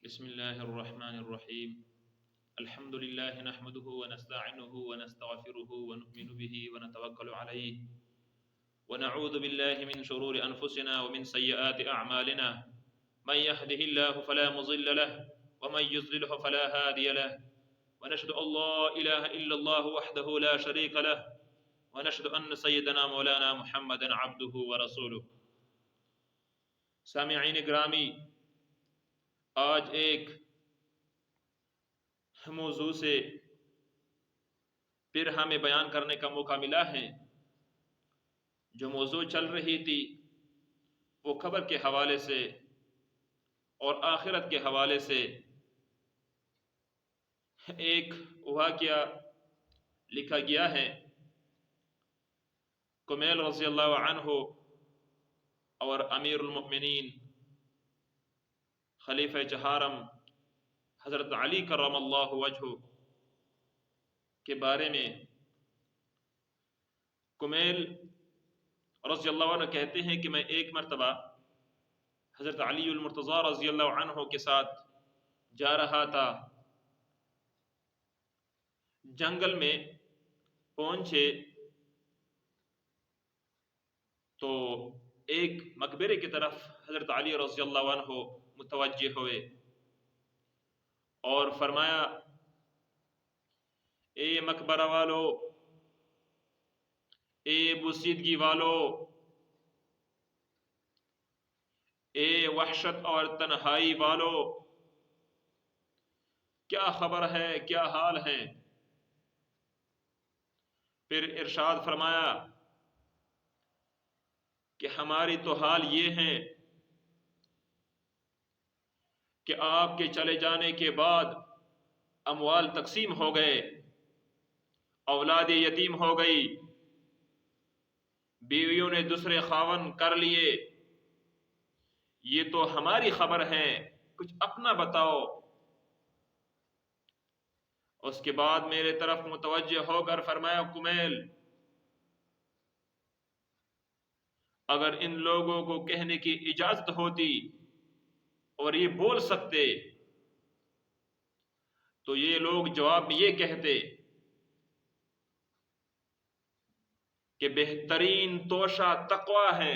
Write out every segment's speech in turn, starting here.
بسم الله الرحمن الرحيم. الحمد لله نحمده ونستعينه ونستغفره ونؤمن به ونتوكل عليه ونعوذ بالله من شرور أنفسنا ومن سيئات أعمالنا. من يهده الله فلا مضل له ومن يضلله فلا هادي له ونشهد أن لا إله إلا الله وحده لا شريك له ونشهد أن سيدنا مولانا محمدا عبده ورسوله. سامعین گرامی، آج ایک موضوع سے پھر ہمیں بیان کرنے کا موقع ملا ہے. جو موضوع چل رہی تھی وہ قبر کے حوالے سے اور آخرت کے حوالے سے. ایک واقعہ لکھا گیا ہے. کمیل رضی اللہ عنہ اور امیر المؤمنین خلیفہ چہارم حضرت علی کرم اللہ وجہہ کے بارے میں کمیل رضی اللہ عنہ کہتے ہیں کہ میں ایک مرتبہ حضرت علی المرتضی رضی اللہ عنہ کے ساتھ جا رہا تھا. جنگل میں پہنچے تو ایک مقبرے کی طرف حضرت علی رضی اللہ عنہ متوجہ ہوئے اور فرمایا، اے مقبرہ والو، اے بوسیدگی والو، اے وحشت اور تنہائی والو، کیا خبر ہے، کیا حال ہے؟ پھر ارشاد فرمایا کہ ہماری تو حال یہ ہے کہ آپ کے چلے جانے کے بعد اموال تقسیم ہو گئے، اولاد یتیم ہو گئی، بیویوں نے دوسرے خاون کر لیے. یہ تو ہماری خبر ہے، کچھ اپنا بتاؤ. اس کے بعد میرے طرف متوجہ ہو کر فرمایا، کمیل، اگر ان لوگوں کو کہنے کی اجازت ہوتی اور یہ بول سکتے تو یہ لوگ جواب میں یہ کہتے کہ بہترین توشہ تقوی ہے.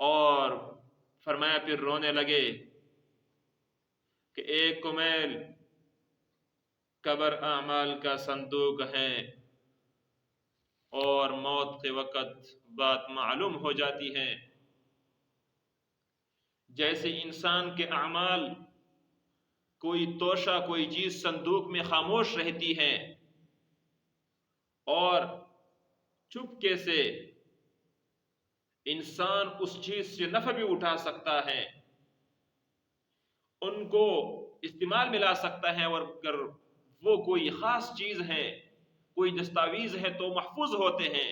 اور فرمایا پھر رونے لگے کہ اے کمیل، قبر اعمال کا صندوق ہے اور موت کے وقت بات معلوم ہو جاتی ہے. جیسے انسان کے اعمال کوئی توشہ، کوئی چیز صندوق میں خاموش رہتی ہے اور چپکے سے انسان اس چیز سے نفع بھی اٹھا سکتا ہے، ان کو استعمال میں لا سکتا ہے، اور اگر وہ کوئی خاص چیز ہے، کوئی دستاویز ہے تو محفوظ ہوتے ہیں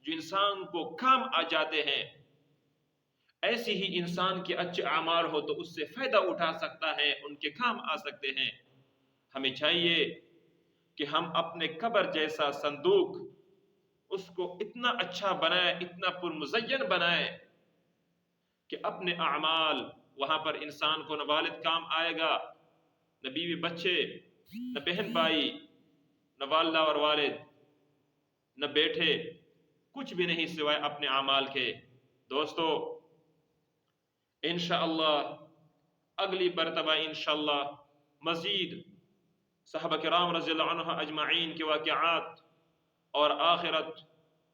جو انسان کو کام آ جاتے ہیں. ایسے ہی انسان کے اچھے اعمال ہو تو اس سے فائدہ اٹھا سکتا ہے، ان کے کام آ سکتے ہیں. ہمیں چاہیے کہ ہم اپنے قبر جیسا صندوق اس کو اتنا اچھا بنائے، اتنا پرمزین بنائے کہ اپنے اعمال وہاں پر انسان کو نہ والد کام آئے گا، نہ بیوی بچے، نہ بہن بھائی، نہ والدہ اور والد، نہ بیٹے، کچھ بھی نہیں سوائے اپنے اعمال کے. دوستو، انشاءاللہ اگلی مرتبہ انشاءاللہ مزید صحابہ کرام رضی اللہ عنہ اجمعین کے واقعات اور آخرت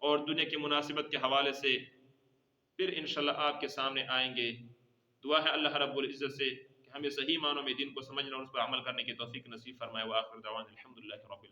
اور دنیا کی مناسبت کے حوالے سے پھر انشاءاللہ آپ کے سامنے آئیں گے. دعا ہے اللہ رب العزت سے کہ ہمیں صحیح معنوں میں دین کو سمجھنا اور اس پر عمل کرنے کی توفیق نصیب فرمائے. وآخر دعوانا الحمدللہ رب العالمین.